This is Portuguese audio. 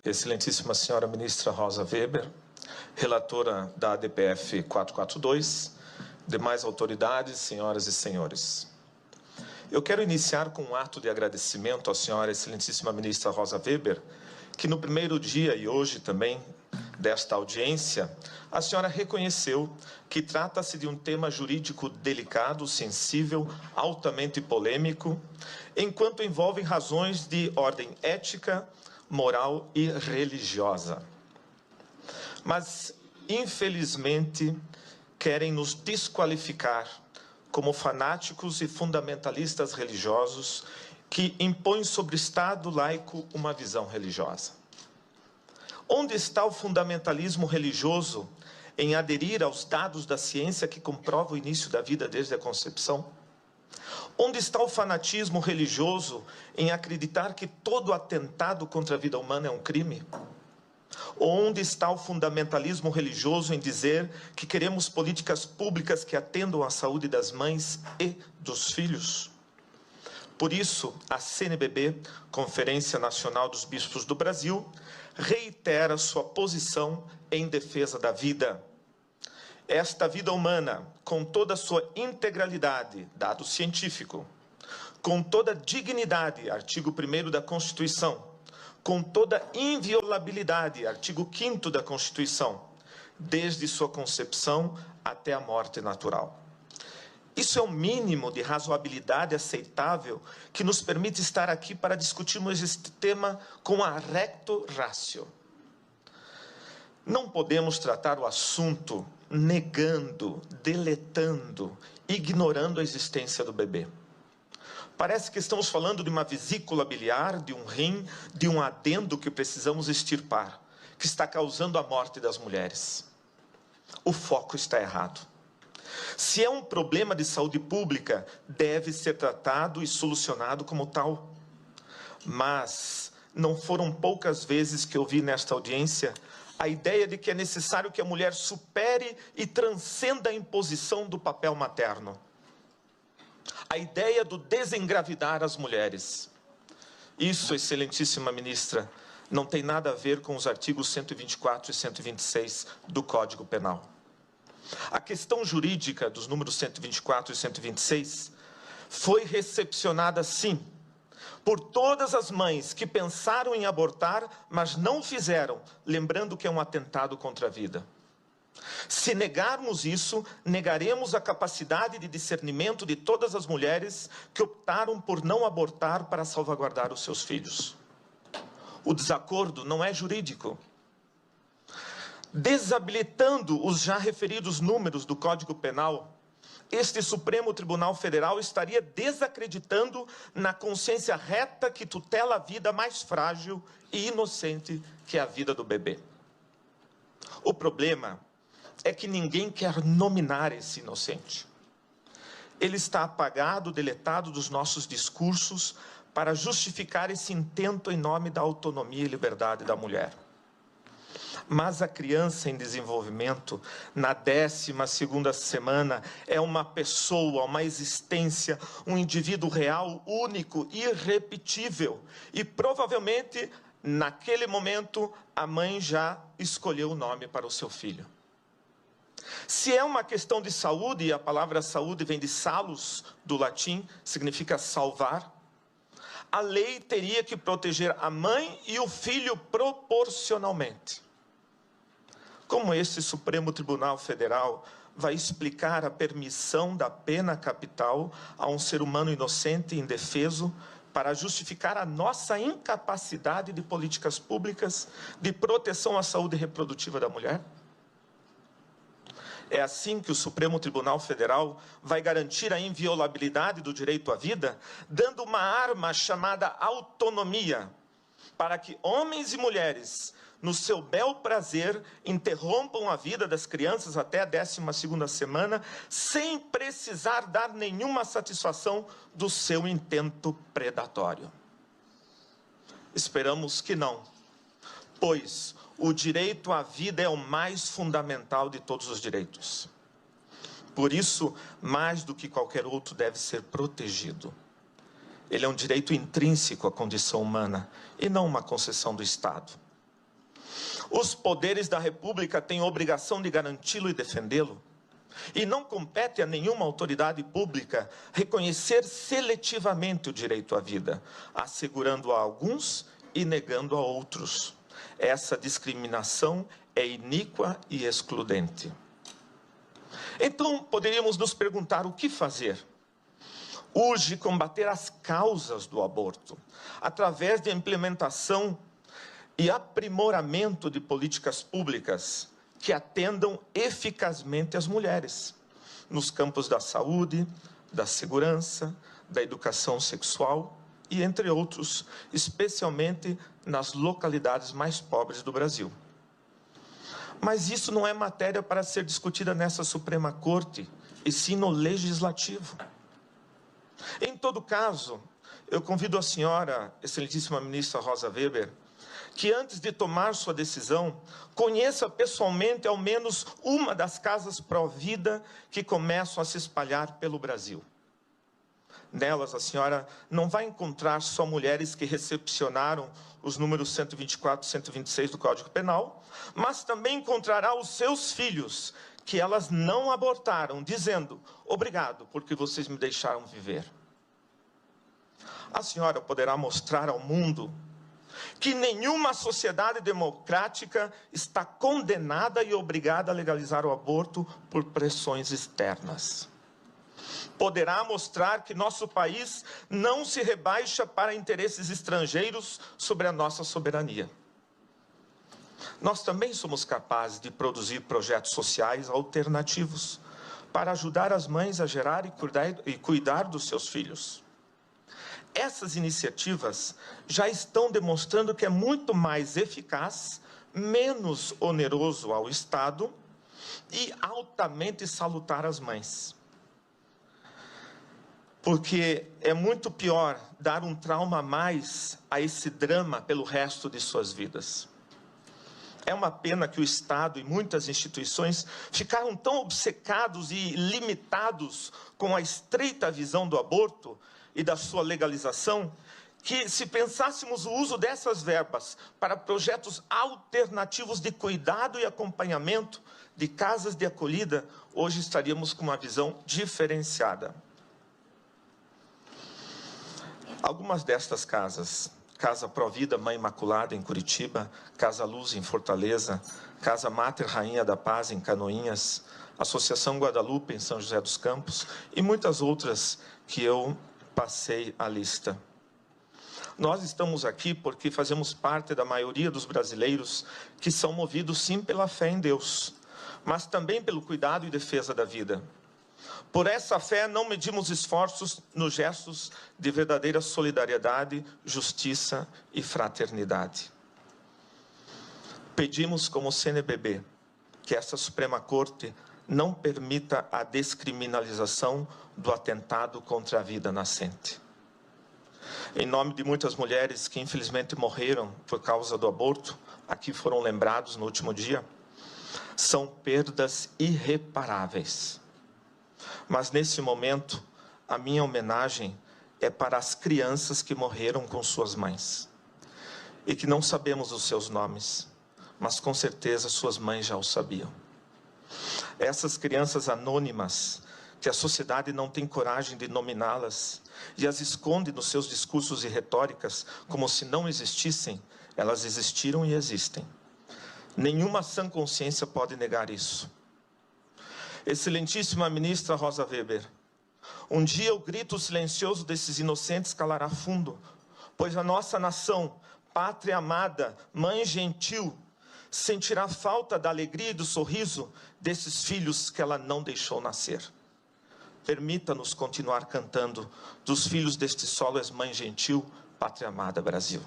Excelentíssima senhora ministra Rosa Weber, relatora da ADPF 442, demais autoridades, senhoras e senhores. Eu quero iniciar com um ato de agradecimento à senhora excelentíssima ministra Rosa Weber, que no primeiro dia e hoje também desta audiência, a senhora reconheceu que trata-se de um tema jurídico delicado, sensível, altamente polêmico, enquanto envolve razões de ordem ética, moral e religiosa. Mas, infelizmente, querem nos desqualificar como fanáticos e fundamentalistas religiosos que impõem sobre o Estado laico uma visão religiosa. Onde está o fundamentalismo religioso em aderir aos dados da ciência que comprova o início da vida desde a concepção? Onde está o fanatismo religioso em acreditar que todo atentado contra a vida humana é um crime? Onde está o fundamentalismo religioso em dizer que queremos políticas públicas que atendam à saúde das mães e dos filhos? Por isso, a CNBB, Conferência Nacional dos Bispos do Brasil, reitera sua posição em defesa da vida. Esta vida humana, com toda a sua integralidade, dado científico, com toda a dignidade, artigo 1º da Constituição, com toda a inviolabilidade, artigo 5º da Constituição, desde sua concepção até a morte natural. Isso é o mínimo de razoabilidade aceitável que nos permite estar aqui para discutirmos este tema com a recto ratio. Não podemos tratar o assunto negando, deletando, ignorando a existência do bebê. Parece que estamos falando de uma vesícula biliar, de um rim, de um adendo que precisamos extirpar, que está causando a morte das mulheres. O foco está errado. Se é um problema de saúde pública, deve ser tratado e solucionado como tal. Mas não foram poucas vezes que eu vi nesta audiência a ideia de que é necessário que a mulher supere e transcenda a imposição do papel materno. A ideia do desengravidar as mulheres. Isso, excelentíssima ministra, não tem nada a ver com os artigos 124 e 126 do Código Penal. A questão jurídica dos números 124 e 126 foi recepcionada, sim, por todas as mães que pensaram em abortar, mas não fizeram, lembrando que é um atentado contra a vida. Se negarmos isso, negaremos a capacidade de discernimento de todas as mulheres que optaram por não abortar para salvaguardar os seus filhos. O desacordo não é jurídico. Desabilitando os já referidos números do Código Penal, este Supremo Tribunal Federal estaria desacreditando na consciência reta que tutela a vida mais frágil e inocente que é a vida do bebê. O problema é que ninguém quer nominar esse inocente. Ele está apagado, deletado dos nossos discursos para justificar esse intento em nome da autonomia e liberdade da mulher. Mas a criança em desenvolvimento, na 12ª semana, é uma pessoa, uma existência, um indivíduo real, único, irrepetível. E provavelmente, naquele momento, a mãe já escolheu o nome para o seu filho. Se é uma questão de saúde, e a palavra saúde vem de salus, do latim, significa salvar, a lei teria que proteger a mãe e o filho proporcionalmente. Como esse Supremo Tribunal Federal vai explicar a permissão da pena capital a um ser humano inocente e indefeso para justificar a nossa incapacidade de políticas públicas de proteção à saúde reprodutiva da mulher? É assim que o Supremo Tribunal Federal vai garantir a inviolabilidade do direito à vida, dando uma arma chamada autonomia, para que homens e mulheres, no seu bel prazer, interrompam a vida das crianças até a 12ª semana, sem precisar dar nenhuma satisfação do seu intento predatório. Esperamos que não, pois o direito à vida é o mais fundamental de todos os direitos. Por isso, mais do que qualquer outro, deve ser protegido. Ele é um direito intrínseco à condição humana e não uma concessão do Estado. Os poderes da República têm obrigação de garanti-lo e defendê-lo. E não compete a nenhuma autoridade pública reconhecer seletivamente o direito à vida, assegurando a alguns e negando a outros. Essa discriminação é iníqua e excludente. Então, poderíamos nos perguntar o que fazer? Urge combater as causas do aborto, através de implementação e aprimoramento de políticas públicas que atendam eficazmente as mulheres, nos campos da saúde, da segurança, da educação sexual e entre outros, especialmente nas localidades mais pobres do Brasil. Mas isso não é matéria para ser discutida nessa Suprema Corte, e sim no Legislativo. Em todo caso, eu convido a senhora, excelentíssima ministra Rosa Weber, que antes de tomar sua decisão, conheça pessoalmente ao menos uma das casas pró-vida que começam a se espalhar pelo Brasil. Nelas, a senhora não vai encontrar só mulheres que recepcionaram os números 124 e 126 do Código Penal, mas também encontrará os seus filhos, que elas não abortaram, dizendo: obrigado, porque vocês me deixaram viver. A senhora poderá mostrar ao mundo que nenhuma sociedade democrática está condenada e obrigada a legalizar o aborto por pressões externas. Poderá mostrar que nosso país não se rebaixa para interesses estrangeiros sobre a nossa soberania. Nós também somos capazes de produzir projetos sociais alternativos para ajudar as mães a gerar e cuidar dos seus filhos. Essas iniciativas já estão demonstrando que é muito mais eficaz, menos oneroso ao Estado e altamente salutar às mães. Porque é muito pior dar um trauma a mais a esse drama pelo resto de suas vidas. É uma pena que o Estado e muitas instituições ficaram tão obcecados e limitados com a estreita visão do aborto e da sua legalização, que se pensássemos o uso dessas verbas para projetos alternativos de cuidado e acompanhamento de casas de acolhida, hoje estaríamos com uma visão diferenciada. Algumas destas casas, Casa Pró-Vida Mãe Imaculada em Curitiba, Casa Luz em Fortaleza, Casa Mater Rainha da Paz em Canoinhas, Associação Guadalupe em São José dos Campos e muitas outras que eu passei a lista. Nós estamos aqui porque fazemos parte da maioria dos brasileiros que são movidos sim pela fé em Deus, mas também pelo cuidado e defesa da vida. Por essa fé não medimos esforços nos gestos de verdadeira solidariedade, justiça e fraternidade. Pedimos como CNBB que essa Suprema Corte não permita a descriminalização do atentado contra a vida nascente. Em nome de muitas mulheres que infelizmente morreram por causa do aborto, aqui foram lembrados no último dia, são perdas irreparáveis. Mas nesse momento, a minha homenagem é para as crianças que morreram com suas mães e que não sabemos os seus nomes, mas com certeza suas mães já o sabiam. Essas crianças anônimas, que a sociedade não tem coragem de nominá-las e as esconde nos seus discursos e retóricas como se não existissem, elas existiram e existem. Nenhuma sã consciência pode negar isso. Excelentíssima ministra Rosa Weber, um dia o grito silencioso desses inocentes calará fundo, pois a nossa nação, pátria amada, mãe gentil, sentirá falta da alegria e do sorriso desses filhos que ela não deixou nascer. Permita-nos continuar cantando: dos filhos deste solo és mãe gentil, pátria amada Brasil.